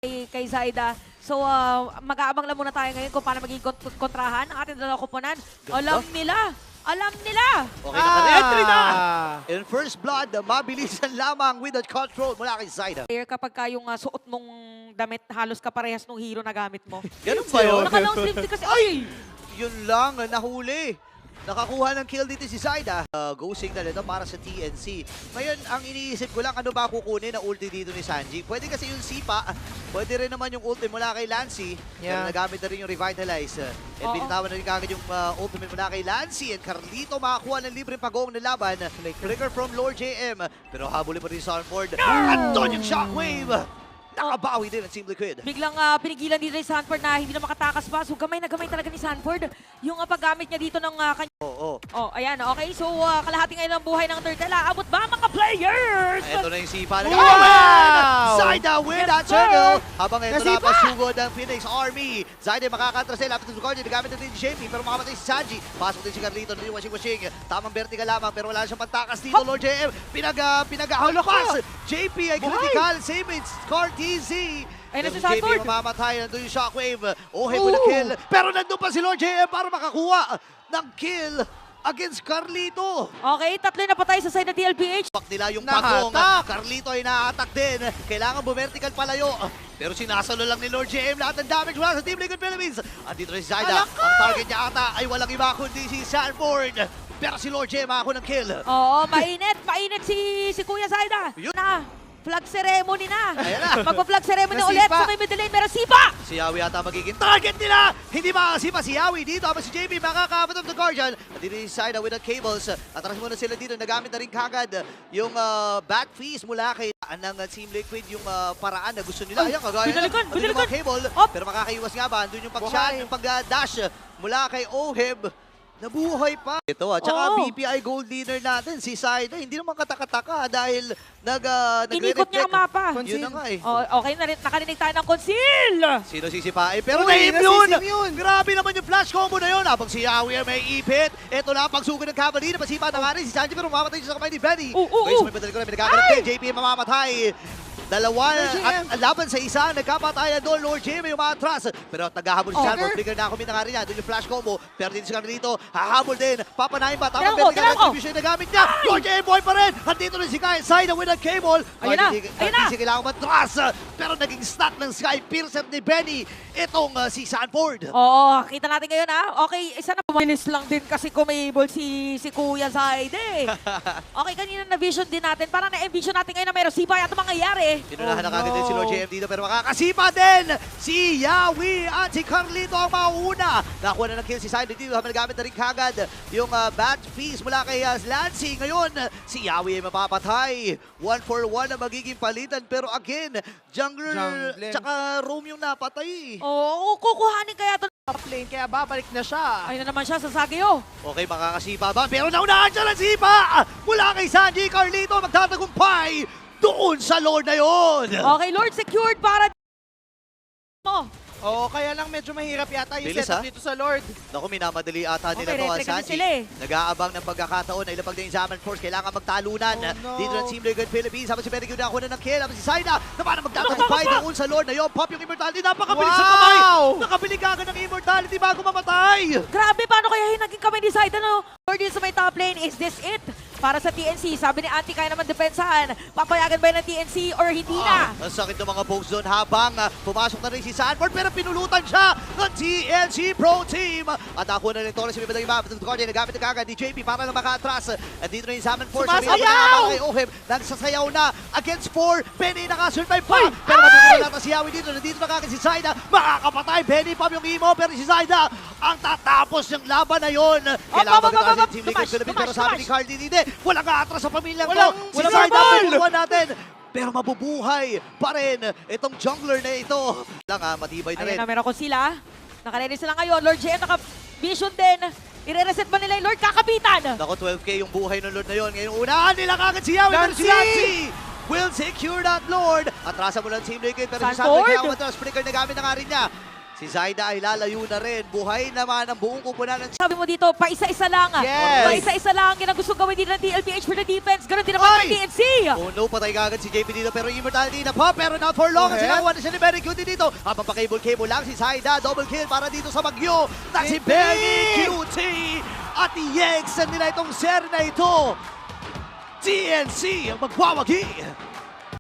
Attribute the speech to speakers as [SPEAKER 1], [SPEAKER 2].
[SPEAKER 1] kay Zaida. So, mag-aabang lang muna tayo ngayon kung paano magiging kontrahan ang ating dalawang kuponan. Alam nila! Alam nila!
[SPEAKER 2] Okay, naka-entry na! In first blood, mabilisan lamang with the control mula kay Zaida.
[SPEAKER 1] Kapag yung suot mong damit, halos kaparehas nung hero na gamit mo.
[SPEAKER 2] Ganun ba yun?
[SPEAKER 1] Naka-long sleeve din kasi, ay!
[SPEAKER 2] Yun lang, nahuli. Nakakuha ng kill dito si Zaida. Go signal ito para sa TNC. Ngayon, ang iniisip ko lang, ano ba kukunin na ulti dito ni Sanji? Pwede kasi yung Sipa, pwede rin naman yung ulti mula kay Lancy. Pero nagamit na rin yung Revitalize. And binitawan na rin kagad yung ultimate mula kay Lancy. And Carlito makakuha ng libreng pagong na laban. Flicker from Lord JM. Pero habulin pa rin sa Sanford. Andun yung Shockwave! Nakabawi din ang Team Liquid.
[SPEAKER 1] Biglang pinigilan dito ni Sanford na hindi na makatakas pa. So gamay na gamay talaga ni Sanford yung paggamit niya dito ng kanya.
[SPEAKER 2] Oo.
[SPEAKER 1] Oh, ayan. Okay, so kalahati ngayon ng buhay ng Turtle. Abot ba mga players?
[SPEAKER 2] Ito na yung Sipa.
[SPEAKER 3] Wow!
[SPEAKER 2] Zaida with that circle. Habang ito na pasugod ng Phoenix Army. Zaida makakatrasel. Lapit sa Guardian. Nagamit na din si JP. Pero makamatay si Sanji. Pasok din si Carlito. Hindi washing-washing. Tamang vertical lamang. Pero wala siyang pantakas dito. Lord JM. Pinag-pass. JP ay critical. Save it. Scar TZ.
[SPEAKER 1] Ayun na si
[SPEAKER 2] JP
[SPEAKER 1] Sanford.
[SPEAKER 2] mamamatay. Nandun yung Shockwave. Oheb with a kill. Pero nandun pa si Lord JM para makakuha ng kill against Carlito.
[SPEAKER 1] Okay, tatlo na patay sa side ng TLPH.
[SPEAKER 2] Pak nila yung
[SPEAKER 3] Nahatak.
[SPEAKER 2] pagong. Carlito ay na-attack din. Kailangan bumertical palayo. Pero sinasalo lang ni Lord JM lahat ng damage mula sa Team Liquid Philippines. Andito na si Zaida. Ang target niya ata ay walang iba kundi si Sanford. Pero si Lord JM ako ng kill.
[SPEAKER 1] Oo, mainit. Mainit si Kuya Zaida.
[SPEAKER 2] Yun.
[SPEAKER 1] Na, flag ceremony na.
[SPEAKER 2] Ayan na.
[SPEAKER 1] Magpa-flag ceremony
[SPEAKER 3] Na
[SPEAKER 1] ulit
[SPEAKER 3] Sipa.
[SPEAKER 1] sa may middle lane. Pero Sipa!
[SPEAKER 2] Si Yawi ata magiging target nila. Hindi makakasipa si Yawi dito. Habang si JP makakabot of the Guardian. At dito si Zaida with the cables. Atras muna sila dito. Nagamit na rin kagad yung back fees mula kay ng Team Liquid. Yung paraan na gusto nila. Ayan, kagaya
[SPEAKER 1] binalikan,
[SPEAKER 2] ng
[SPEAKER 1] binalikan.
[SPEAKER 2] mga cable.
[SPEAKER 1] Op.
[SPEAKER 2] Pero makakaiwas nga ba? Andun yung pag-shot, yung pag-dash mula kay Oheb. Nabuhay pa. Ito at saka
[SPEAKER 1] Oo.
[SPEAKER 2] BPI gold leader natin, si Zaida. Hindi naman kataka-taka dahil
[SPEAKER 1] Inikot niya ang mapa.
[SPEAKER 2] Yun na nga eh.
[SPEAKER 1] Oh, okay, nakarinig tayo ng conceal.
[SPEAKER 2] Sino sisipain? Pero
[SPEAKER 3] Uy,
[SPEAKER 2] na-immune!
[SPEAKER 3] nasisim yun.
[SPEAKER 2] Grabe naman yung flash combo na yun. Habang si Yawi may ipit. Ito na ang pagsugod ng Cavalry. Napasipa na nga rin si Sanji pero mamamatay siya sa kamay ni Benny. Guys, may badal ko rin. Pinagaganap din. JP mamamatay. Dalawa at laban sa isa, nagkapatayan doon. Lord JM yung umatras. Pero naghahabol si Sanford. Trigger na kumita nga rin niya. Doon yung flash combo. Pero dito si Carlito, hahabol din. Papanahin pa. Tamang vertical retribution na gamit niya. Lord JM boy pa rin. Andito rin si Kai Zaida with a cable.
[SPEAKER 1] Ayun na,
[SPEAKER 2] Hindi
[SPEAKER 1] ayun na.
[SPEAKER 2] kailangan matras. Pero naging stat ng Sky Piercer ni Benny. Itong si Sanford.
[SPEAKER 1] Oo, kita natin ngayon Okay, isa na pumanis lang din kasi kumable si Kuya Zaida eh. Okay, kanina na-vision din natin. Parang na-envision natin ngayon na meron sipa yata mangyayari.
[SPEAKER 2] Pinunahan na kagad din si Lord JM dito pero makakasipa din si Yawi at si Carlito ang mauna. Nakuha na ng kill si Zaida dito habang nagamit na rin kagad yung bat piece mula kay Lancy. Ngayon, si Yawi ay mapapatay. 1-for-1 na magiging palitan pero again, jungler tsaka roam yung napatay.
[SPEAKER 1] Oo, kukuhanin kaya ito.
[SPEAKER 3] Top lane, kaya babalik na siya.
[SPEAKER 1] Ayun na naman siya sa Sageo.
[SPEAKER 2] Okay, makakasipa ba? Pero naunahan siya ng sipa! Mula kay Sanji, Carlito magtatagumpay doon sa Lord na yun!
[SPEAKER 1] Okay, Lord secured para mo.
[SPEAKER 3] Oo, kaya lang medyo mahirap yata yung
[SPEAKER 2] Bilis,
[SPEAKER 3] setup dito sa Lord.
[SPEAKER 2] Naku, minamadali ata nila
[SPEAKER 1] Okay,
[SPEAKER 2] to.
[SPEAKER 1] retrigger na
[SPEAKER 2] Sanji,
[SPEAKER 1] sila eh.
[SPEAKER 2] nag-aabang ng pagkakataon na ilapag na yung Zaman Force. Kailangan magtalunan.
[SPEAKER 3] Oh, no.
[SPEAKER 2] Dito ng Team Liquid Philippines. Habang si Perigyo na ng kill. Habang si Zaida, na parang magtatagumpay doon sa Lord na yun. Pop yung immortality. Napakabilis sa kamay. Nakabilig agad ng immortality bago mamatay.
[SPEAKER 1] Grabe, paano kaya yung naging kamay ni Zaida, no? Lord yun sa may top lane, is this it? Para sa TNC, sabi ni Auntie kaya naman depensahan. Papayagan ba ng TNC or hindi na?
[SPEAKER 2] Ang sakit ng mga pokes doon habang pumasok na rin si Sanford pero pinulutan siya ng TNC Pro Team. At ako na rin Torres yung ibang map. Ito Guardian, nagamit na kagad ni JP para na maka-atras. At dito na yung Zaman Force.
[SPEAKER 3] Sumasayaw!
[SPEAKER 2] Kay Oheb, nagsasayaw na against 4. Benny nakasurvive pa. Pero matutunan natin si Yawi dito. Nandito na kagad si Zaida. Makakapatay. Benny pa yung emo. Pero si Zaida ang tatapos yung laban na yun. Kailangan magkakasin Team Liquid Philippines. Pero sabi ni Carl hindi. Walang atras sa pamilya ko. Walang Zaida. Pagkukuha natin. Pero mabubuhay pa rin itong jungler na ito. Matibay na rin.
[SPEAKER 1] Ayun na, meron ko sila. Nakaready sila ngayon. Lord JM, naka-vision din. I-reset ba nila yung Lord? Kakapitan!
[SPEAKER 2] Nako, 12K yung buhay ng Lord na yun. Ngayon, unahan nila kagad si Yawi. Pero si
[SPEAKER 3] Lancy!
[SPEAKER 2] Lancy will secure that Lord. Atrasa mo lang Team Liquid. Pero si
[SPEAKER 1] Sanford!
[SPEAKER 2] Sanford kaya umatras. Flicker na gamit na nga rin niya. Si Zaida ay lalayo na rin. Buhay naman ang buong kupunan ng
[SPEAKER 1] Sabi mo dito, pa-isa-isa lang.
[SPEAKER 3] Yes.
[SPEAKER 1] Pa-isa-isa lang. Yan ang gusto gawin din ng DLPH for the defense. Ganon din naman ng
[SPEAKER 2] Ay!
[SPEAKER 1] TNC.
[SPEAKER 2] Oh no, patay kagad si JP dito pero Immortality na pa pero not for long kasi
[SPEAKER 3] Correct.
[SPEAKER 2] nakuha na siya ni Benny Cutie dito. Habang pa-cable lang si Zaida, double kill para dito sa Bagyo. Na si
[SPEAKER 3] Hindi!
[SPEAKER 2] Benny Cutie at i-extend nila itong ser na ito. TNC ang magwawagi.